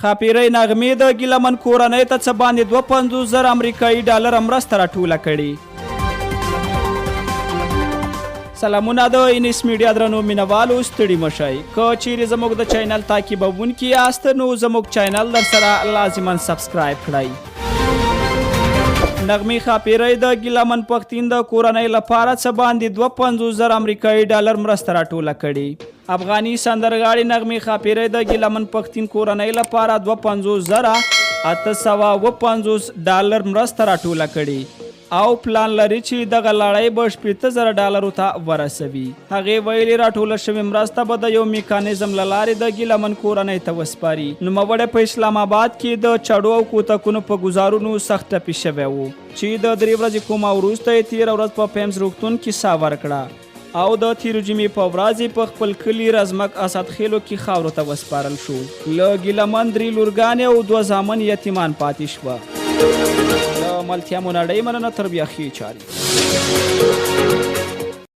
ښاپیرۍ نغمې د ګیلمن کورنۍ ته څه باندې 250,000 امریکایي ډالر مرسته راټوله کړې. سلامونه د انیس میډیا درنو مینوالو ستړي مشئ. که چیرې زموږ د چینل تعقیبونکي یاست نو زموږ چینل در سره لازما سبسکرایب کړئ. نغمې ښاپیرۍ د ګیلمن پښتین د کورنۍ لپاره څه باندې 250,000 امریکایي ډالر مرسته راټوله کړې. افغاني سندرغاړې نغمې ښاپیرۍ د ګیلمن پښتین کورنۍ لپاره 250,850 ډالر مرسته راټوله کړې او پلان لري چې دغه لړۍ به 80,000 ډالرو ته ورسوي. هغې ویلي راټوله شوې مرسته به د یو میکانیزم له لارې د ګیلمن کورنۍ ته وسپاري. نوموړی په اسلام آباد کې د چړو او کوتکونو په ګزارونو سخت ټپي شوی و چې د 3 ورځې کومه وروسته یې تېره ورځ په پیمز روغتون کې ساه ورکړه او د تېرو جمعې په ورځ په خپل کلي رزمک اسد خیلو کې خاورو ته وسپارل شو. له ګیلمن 3 لورګانې او 2 زامن یتیمان پاتې شوه. ملتیا مونړۍ مننه تر بیا ښې چارې.